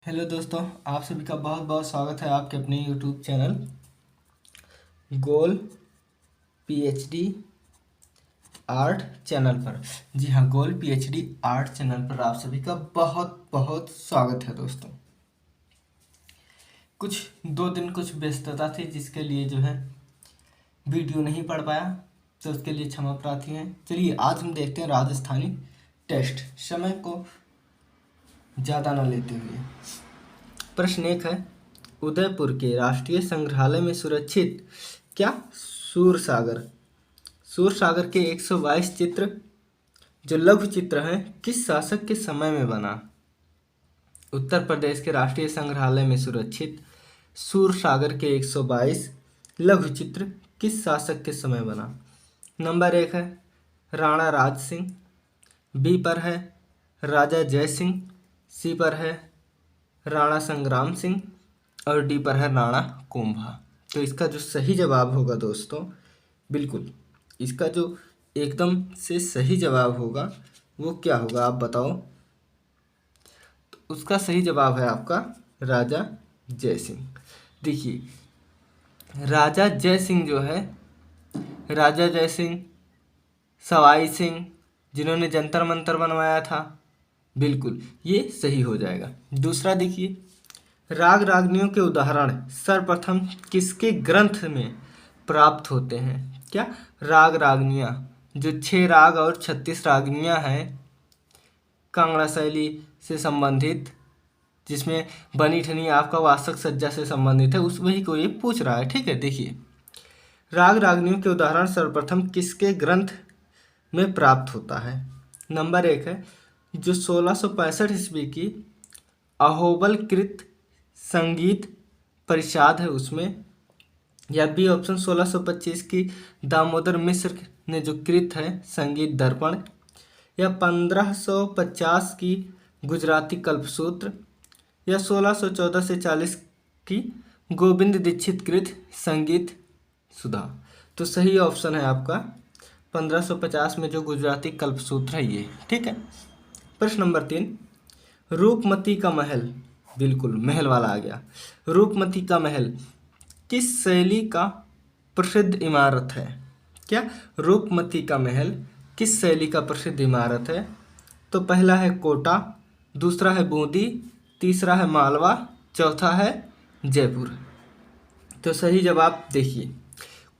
Hello दोस्तों, आप सभी का बहुत बहुत स्वागत है आपके अपने यूट्यूब चैनल गोल पीएचडी आर्ट चैनल पर। जी हाँ, गोल पीएचडी आर्ट चैनल पर आप सभी का बहुत बहुत स्वागत है दोस्तों। कुछ 2 दिन कुछ व्यस्तता थी जिसके लिए जो है वीडियो नहीं पढ़ पाया, तो उसके लिए क्षमा प्रार्थी हैं। चलिए आज हम देखते हैं राजस्थानी टेस्ट। समय को ज़्यादा न लेते हुए प्रश्न 1 है, उदयपुर के राष्ट्रीय संग्रहालय में सुरक्षित क्या सूरसागर सूरसागर के 122 चित्र जो लघु चित्र हैं किस शासक के समय में बना? उत्तर प्रदेश के राष्ट्रीय संग्रहालय में सुरक्षित सूरसागर के 122 लघु चित्र किस शासक के समय बना? नंबर 1 है राणा राज सिंह, बी पर है राजा जय सिंह, सी पर है राणा संग्राम सिंह और डी पर है राणा कुंभा। तो इसका जो सही जवाब होगा दोस्तों, बिल्कुल इसका जो एकदम से सही जवाब होगा वो क्या होगा आप बताओ? तो उसका सही जवाब है आपका राजा जय सिंह। देखिए राजा जय सिंह जो है, राजा जय सिंह सवाई सिंह जिन्होंने जंतर मंतर बनवाया था, बिल्कुल ये सही हो जाएगा। दूसरा देखिए, राग रागनियों के उदाहरण सर्वप्रथम किसके ग्रंथ में प्राप्त होते हैं? क्या राग रागनियाँ जो 6 राग और 36 रागनियाँ हैं कांगड़ा शैली से संबंधित, जिसमें बनी ठनी आपका वास्तक सज्जा से संबंधित है, उस वही को ये पूछ रहा है। ठीक है, देखिए राग रागनियों के उदाहरण सर्वप्रथम किसके ग्रंथ में प्राप्त होता है? नंबर 1 है जो 1665 ईस्वी की अहोबलकृत संगीत परिषाद है उसमें, या बी ऑप्शन 1625 की दामोदर मिश्र ने जो कृत है संगीत दर्पण, या 1550 की गुजराती कल्पसूत्र, या 1614 से 40 की गोविंद दीक्षित कृत संगीत सुधा। तो सही ऑप्शन है आपका 1550 में जो गुजराती कल्पसूत्र है ये। ठीक है, प्रश्न नंबर 3, रूपमती का महल, बिल्कुल महल वाला आ गया। रूपमती का महल किस शैली का प्रसिद्ध इमारत है? क्या रूपमती का महल किस शैली का प्रसिद्ध इमारत है? तो पहला है कोटा, दूसरा है बूंदी, तीसरा है मालवा, चौथा है जयपुर। तो सही जवाब देखिए,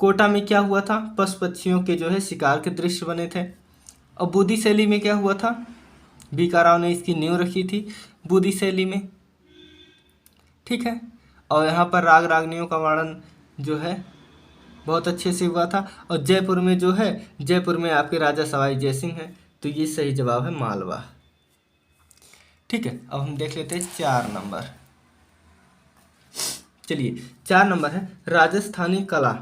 कोटा में क्या हुआ था, पशु पक्षियों के जो है शिकार के दृश्य बने थे। और बूंदी शैली में क्या हुआ था, बीका राव ने इसकी नींव रखी थी बूंदी शैली में। ठीक है, और यहाँ पर राग रागनियों का वर्णन जो है बहुत अच्छे से हुआ था। और जयपुर में जो है, जयपुर में आपके राजा सवाई जय सिंह हैं, तो ये सही जवाब है मालवा। ठीक है, अब हम देख लेते हैं 4 नंबर। चलिए 4 नंबर है राजस्थानी कला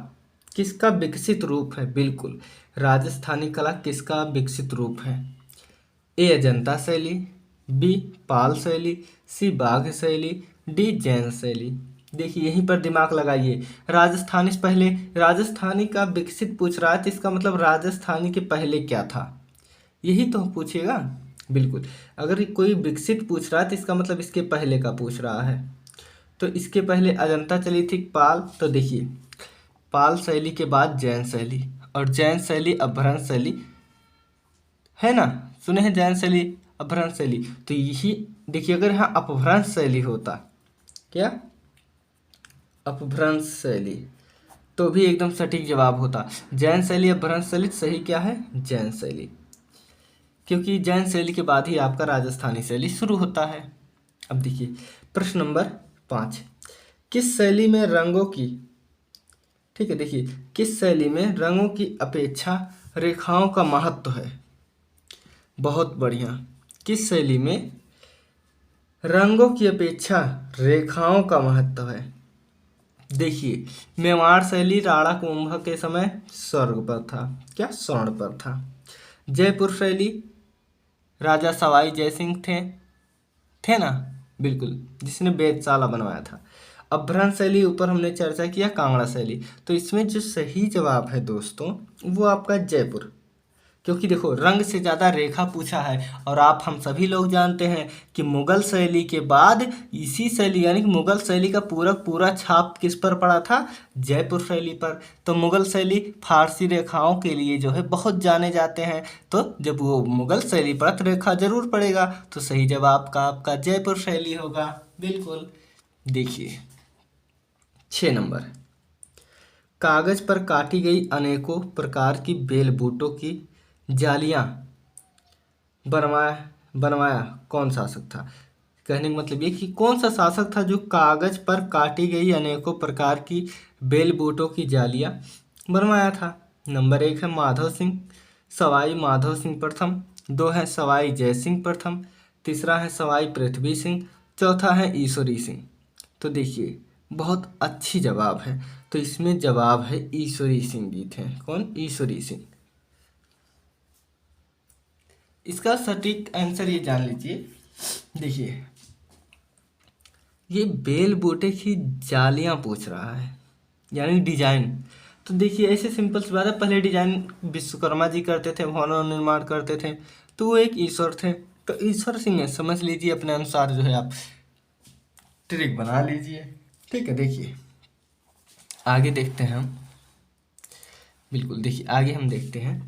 किसका विकसित रूप है? बिल्कुल राजस्थानी कला किसका विकसित रूप है? ए अजंता शैली, बी पाल शैली, सी बाघ शैली, डी जैन शैली। देखिए यहीं पर दिमाग लगाइए, राजस्थानी से पहले राजस्थानी का विकसित पूछ रहा है, तो इसका मतलब राजस्थानी के पहले क्या था, यही तो पूछेगा। बिल्कुल, अगर कोई विकसित पूछ रहा है तो इसका मतलब इसके पहले का पूछ रहा है। तो इसके पहले अजंता चली थी पाल, तो देखिए पाल शैली के बाद जैन शैली, और जैन शैली अपभ्रंश शैली है ना, सुने हैं जैन शैली अपभ्रंश शैली। तो यही देखिए, अगर यहाँ अपभ्रंश शैली होता, क्या अपभ्रंश शैली, तो भी एकदम सटीक जवाब होता। जैन शैली अपभ्रंश शैली, सही क्या है जैन शैली, क्योंकि जैन शैली के बाद ही आपका राजस्थानी शैली शुरू होता है। अब देखिए प्रश्न नंबर 5, किस शैली में रंगों की, ठीक है देखिए, किस शैली में रंगों की अपेक्षा रेखाओं का महत्व है? बहुत बढ़िया, किस शैली में रंगों की अपेक्षा रेखाओं का महत्व है? देखिए मेवाड़ शैली राणा कुंभा के समय स्वर्ग पर था, क्या स्वर्ण पर था। जयपुर शैली राजा सवाई जयसिंह थे ना, बिल्कुल जिसने वेधशाला बनवाया था। अपभ्रंश शैली ऊपर हमने चर्चा किया, कांगड़ा शैली। तो इसमें जो सही जवाब है दोस्तों वो आपका जयपुर क्योंकि देखो रंग से ज़्यादा रेखा पूछा है, और आप हम सभी लोग जानते हैं कि मुगल शैली के बाद इसी शैली यानी कि मुगल शैली का पूरा पूरा छाप किस पर पड़ा था? जयपुर शैली पर। तो मुगल शैली फारसी रेखाओं के लिए जो है बहुत जाने जाते हैं, तो जब वो मुगल शैली पर तो रेखा जरूर पड़ेगा, तो सही जवाब का आपका जयपुर शैली होगा। बिल्कुल। देखिए 6 नंबर, कागज पर काटी गई अनेकों प्रकार की बेल बूटों की जालियां बनवाया बनवाया कौन शासक था? कहने का मतलब ये कि कौन सा शासक था जो कागज पर काटी गई अनेकों प्रकार की बेल बूटों की जालियां बनवाया था? नंबर 1 है माधव सिंह, सवाई माधव सिंह प्रथम, 2 है सवाई जय सिंह प्रथम, तीसरा है सवाई पृथ्वी सिंह, चौथा है ईश्वरी सिंह। तो देखिए बहुत अच्छी जवाब है, तो इसमें जवाब है ईश्वरी सिंह जी थे। कौन? ईश्वरी सिंह। इसका सटीक आंसर ये जान लीजिए। देखिए ये बेल बूटे की जालियां पूछ रहा है, यानी डिजाइन। तो देखिए ऐसे सिंपल सी बात है, पहले डिजाइन विश्वकर्मा जी करते थे, भवन निर्माण करते थे, तो वो एक ईश्वर थे। तो ईश्वर सिंह है, समझ लीजिए अपने अनुसार जो है आप ट्रिक बना लीजिए। ठीक है। देखिए आगे देखते हैं हम। बिल्कुल देखिए आगे हम देखते हैं,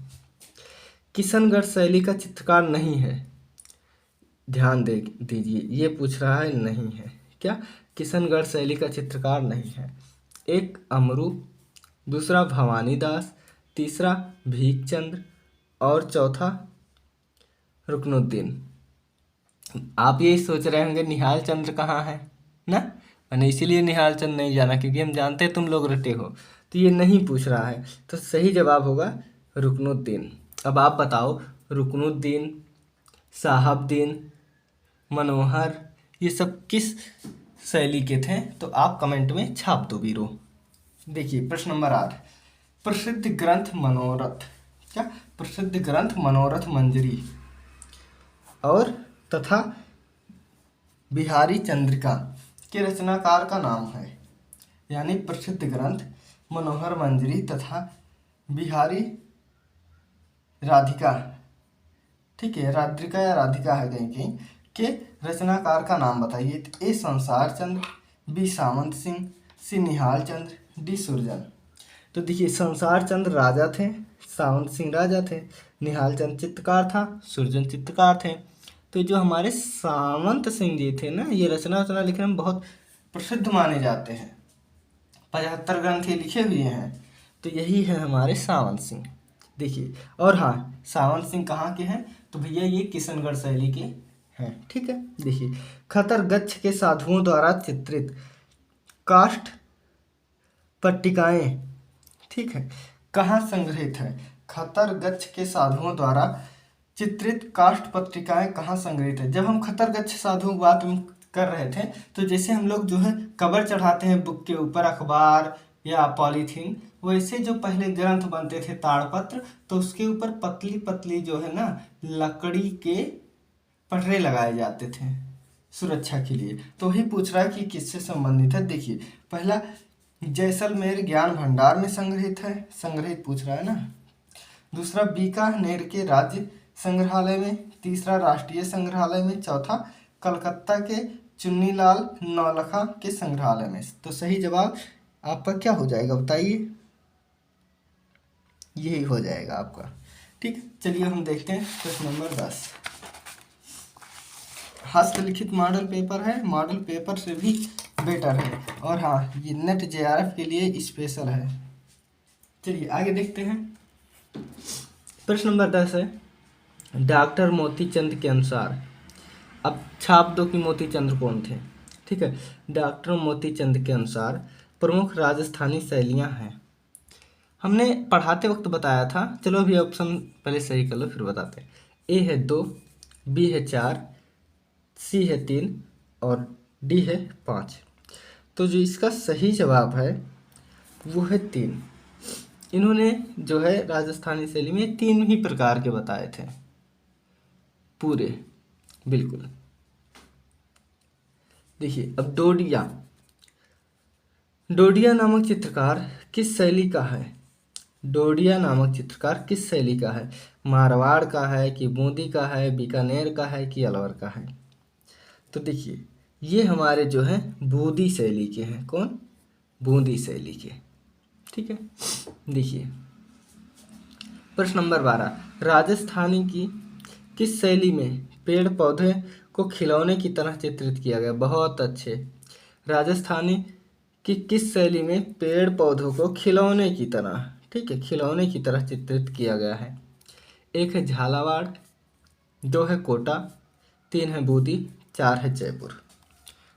किशनगढ़ शैली का चित्रकार नहीं है। ध्यान दे दीजिए, ये पूछ रहा है नहीं है क्या? किशनगढ़ शैली का चित्रकार नहीं है। एक अमरू, दूसरा भवानी दास, तीसरा भीखचंद्र, और चौथा रुकनुद्दीन। आप यही सोच रहे होंगे निहाल चंद्र कहाँ है ना? मैंने इसीलिए निहाल चंद्र नहीं जाना, क्योंकि हम जानते हैं तुम लोग रटे हो। तो ये नहीं पूछ रहा है, तो सही जवाब होगा रुकनुद्दीन। अब आप बताओ, रुकनुद्दीन, साहबदीन, मनोहर, ये सब किस शैली के थे? तो आप कमेंट में छाप दो वीरो। देखिए प्रश्न नंबर 8, प्रसिद्ध ग्रंथ मनोरथ, क्या? प्रसिद्ध ग्रंथ मनोरथ मंजरी और तथा बिहारी चंद्रिका के रचनाकार का नाम है। यानी प्रसिद्ध ग्रंथ मनोहर मंजरी तथा बिहारी राधिका, ठीक है, राधिका या राधिका है कहीं कहीं, के रचनाकार का नाम बताइए। तो ए संसार चंद्र, बी सामंत सिंह, सी निहाल चंद्र, डी सुरजन। तो देखिए संसार चंद्र राजा थे, सावंत सिंह राजा थे, निहाल चंद चित्रकार था, सुरजन चित्रकार थे। तो जो हमारे सावंत सिंह जी थे ना, ये रचना लिखने में बहुत प्रसिद्ध माने जाते हैं, 75 ग्रंथ ये लिखे हुए हैं। तो यही है हमारे सावंत सिंह। देखिए और हाँ, सावंत सिंह कहाँ के हैं? तो भैया ये किशनगढ़ शैली के हैं। ठीक है। देखिए खतर गच्छ के साधुओं द्वारा चित्रित काष्ठ पट्टिकाएं, ठीक है, कहाँ संग्रहित है? खतर गच्छ के साधुओं द्वारा चित्रित काष्ठ पट्टिकाएं कहाँ संग्रहित है? जब हम खतर गच्छ साधुओं की बात कर रहे थे, तो जैसे हम लोग जो है कवर चढ़ाते हैं बुक के ऊपर, अखबार या पॉलीथीन, वैसे जो पहले ग्रंथ बनते थे ताड़पत्र, तो उसके ऊपर पतली पतली जो है ना लकड़ी के पटरे लगाए जाते थे सुरक्षा के लिए। तो वही पूछ रहा है कि किससे संबंधित है। देखिए पहला जैसलमेर ज्ञान भंडार में संग्रहित पूछ रहा है ना। दूसरा बीकानेर के राज्य संग्रहालय में, तीसरा राष्ट्रीय संग्रहालय में, चौथा कलकत्ता के चुन्नीलाल नौलखा के संग्रहालय में। तो सही जवाब आपका क्या हो जाएगा बताइए? यही हो जाएगा आपका। ठीक, चलिए हम देखते हैं प्रश्न नंबर 10। हस्तलिखित मॉडल पेपर है, मॉडल पेपर से भी बेटर है, और हाँ ये नेट जेआरएफ के लिए स्पेशल है। चलिए आगे देखते हैं। प्रश्न नंबर 10 है, डॉक्टर मोतीचंद के अनुसार, अब छाप दो कि मोतीचंद कौन थे। ठीक है। डॉक्टर मोतीचंद के अनुसार प्रमुख राजस्थानी शैलियाँ हैं। हमने पढ़ाते वक्त बताया था, चलो अभी ऑप्शन पहले सही कर लो फिर बताते हैं। ए है 2, बी है 4, सी है 3 और डी है 5। तो जो इसका सही जवाब है वो है 3। इन्होंने जो है राजस्थानी शैली में 3 ही प्रकार के बताए थे पूरे। बिल्कुल। देखिए अब डोडिया नामक चित्रकार किस शैली का है? डोडिया नामक चित्रकार किस शैली का है? मारवाड़ का है कि बूंदी का है, बीकानेर का है कि अलवर का है? तो देखिए ये हमारे जो है बूंदी शैली के हैं। कौन? बूंदी शैली के। ठीक है। देखिए प्रश्न नंबर 12, राजस्थानी की किस शैली में पेड़ पौधे को खिलौने की तरह चित्रित किया गया? बहुत अच्छे। राजस्थानी कि किस शैली में पेड़ पौधों को खिलौने की तरह, ठीक है, खिलौने की तरह चित्रित किया गया है? एक है झालावाड़, दो है कोटा, तीन है बूंदी, चार है जयपुर।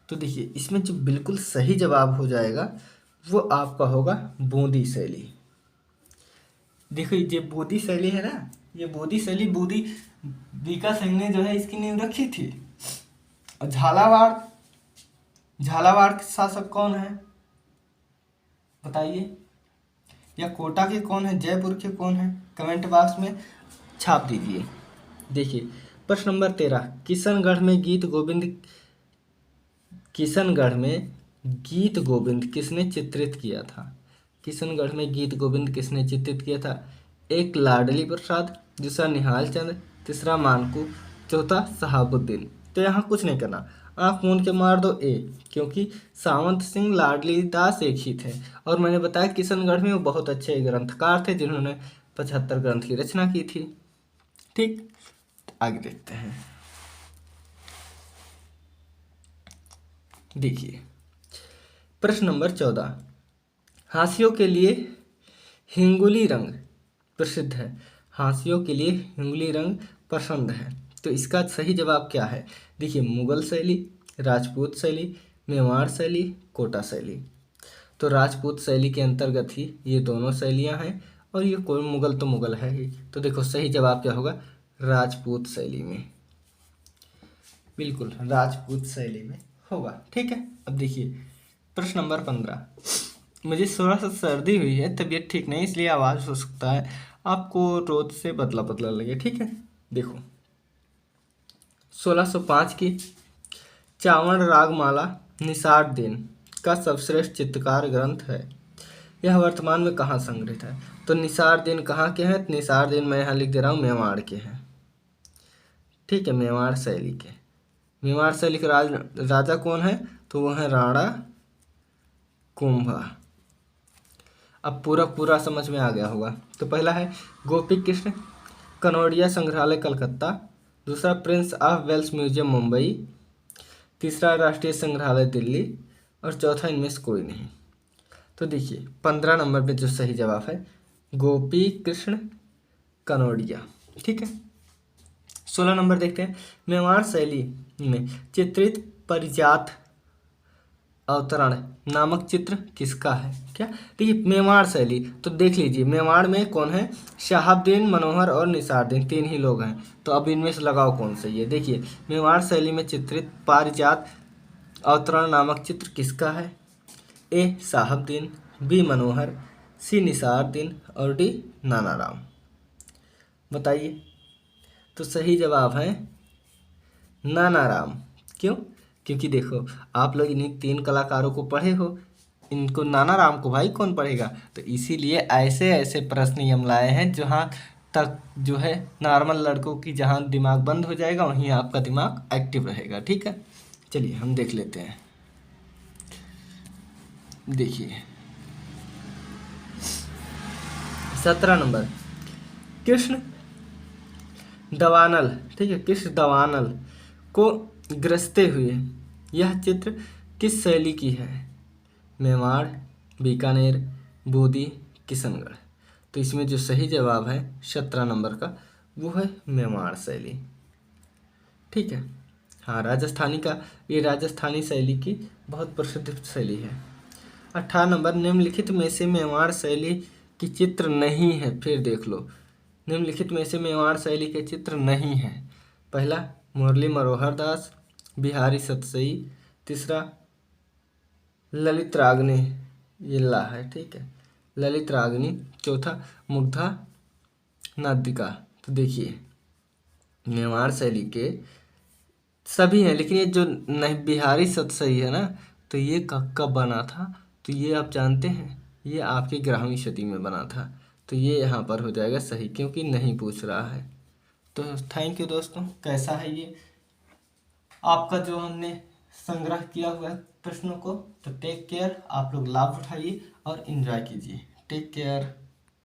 तो देखिए इसमें जो बिल्कुल सही जवाब हो जाएगा वो आपका होगा बूंदी शैली। देखो ये बूंदी शैली है ना, ये बूंदी शैली बूंदी बीका सिंह ने जो है इसकी नींव रखी थी। और झालावाड़, झालावाड़ के शासक कौन है बताइए? या कोटा के कौन है, जयपुर के कौन है? कमेंट बॉक्स में छाप दीजिए। देखिए प्रश्न नंबर 13, किशनगढ़ में गीत गोविंद किसने चित्रित किया था? किशनगढ़ में गीत गोविंद किसने चित्रित किया था? एक लाडली प्रसाद, दूसरा निहाल चंद, तीसरा मानकू, चौथा शहाबुद्दीन। तो यहाँ कुछ नहीं करना, आँख मूंद के मार दो ए, क्योंकि सावंत सिंह लाडली दास एक ही थे। और मैंने बताया किशनगढ़ में वो बहुत अच्छे ग्रंथकार थे जिन्होंने 75 ग्रंथ की रचना की थी। ठीक, आगे देखते हैं। देखिए प्रश्न नंबर 14, हाशियों के लिए हिंगुली रंग प्रसिद्ध है। हाशियों के लिए हिंगुली रंग पसंद है। तो इसका सही जवाब क्या है? देखिए मुगल शैली, राजपूत शैली, मेवाड़ शैली, कोटा शैली। तो राजपूत शैली के अंतर्गत ही ये दोनों शैलियां हैं और ये कोई मुगल तो मुगल है ही। तो देखो सही जवाब क्या होगा? राजपूत शैली में, बिल्कुल राजपूत शैली में होगा। ठीक है। अब देखिए प्रश्न नंबर 15, मुझे थोड़ा सा सर्दी हुई है, तबीयत ठीक नहीं, इसलिए आवाज़ हो सकता है आपको रोज से बदला बदला लगे। ठीक है। देखो 1605 की चावण रागमाला निषाद दिन का सर्वश्रेष्ठ चित्रकार ग्रंथ है। यह वर्तमान में कहाँ संग्रहित है? तो निषाद दिन कहाँ के हैं? निषाद दिन मैं यहाँ लिख दे रहा हूँ मेवाड़ के हैं। ठीक है, मेवाड़ शैली के। मेवाड़ शैली के राजा कौन है? तो वो है राणा कुंभा। अब पूरा समझ में आ गया होगा। तो पहला है गोपी कृष्ण कनौड़िया संग्रहालय कलकत्ता, दूसरा Prince of Wales museum Mumbai, तीसरा राष्ट्रीय संग्रहालय दिल्ली और चौथा इनमें से कोई नहीं। तो देखिए 15 नंबर पे जो सही जवाब है गोपी कृष्ण कनौड़िया। ठीक है। 16 नंबर देखते हैं, मेवाड़ शैली में चित्रित परिजात अवतरण नामक चित्र किसका है? क्या? देखिए मेवाड़ शैली, तो देख लीजिए मेवाड़ में कौन है? शहाबुद्दीन, मनोहर और निसारुद्दीन, तीन ही लोग हैं। तो अब इनमें से लगाओ कौन सही है। देखिए मेवाड़ शैली में चित्रित पारिजात अवतरण नामक चित्र किसका है? ए शहाबुद्दीन, बी मनोहर, सी निसारुद्दीन और डी नानाराम। बताइए। तो सही जवाब है नानाराम। क्यों? क्योंकि देखो आप लोग इन्हीं तीन कलाकारों को पढ़े हो, इनको नानाराम को भाई कौन पढ़ेगा? तो इसीलिए ऐसे ऐसे प्रश्न हम लाए हैं जहाँ तक जो है नॉर्मल लड़कों की जहाँ दिमाग बंद हो जाएगा वहीं आपका दिमाग एक्टिव रहेगा। ठीक है। चलिए हम देख लेते हैं। देखिए 17 नंबर, कृष्ण दवानल, ठीक है, कृष्ण दवानल को ग्रसते हुए यह चित्र किस शैली की है? मेवाड़, बीकानेर, बूंदी, किशनगढ़। तो इसमें जो सही जवाब है 17 नंबर का वो है मेवाड़ शैली। ठीक है। हाँ राजस्थानी का, ये राजस्थानी शैली की बहुत प्रसिद्ध शैली है। 18 नंबर, निम्नलिखित में से मेवाड़ शैली की चित्र नहीं है। फिर देख लो, निम्नलिखित में से मेवाड़ शैली के चित्र नहीं है। पहला मुरली मनोहर दास, बिहारी सतसई, तीसरा ललित रागनी, ये ला है, ठीक है, ललित रागनी, चौथा मुग्धा नादिका। तो देखिए मेवाड़ शैली के सभी हैं, लेकिन ये जो नहीं बिहारी सतसई है ना, तो ये कब बना था? तो ये आप जानते हैं, ये आपकी 11वीं सदी में बना था। तो ये यहाँ पर हो जाएगा सही, क्योंकि नहीं पूछ रहा है। तो थैंक यू दोस्तों। कैसा है ये आपका जो हमने संग्रह किया हुआ है प्रश्नों को? तो टेक केयर, आप लोग लाभ उठाइए और एंजॉय कीजिए। Take care.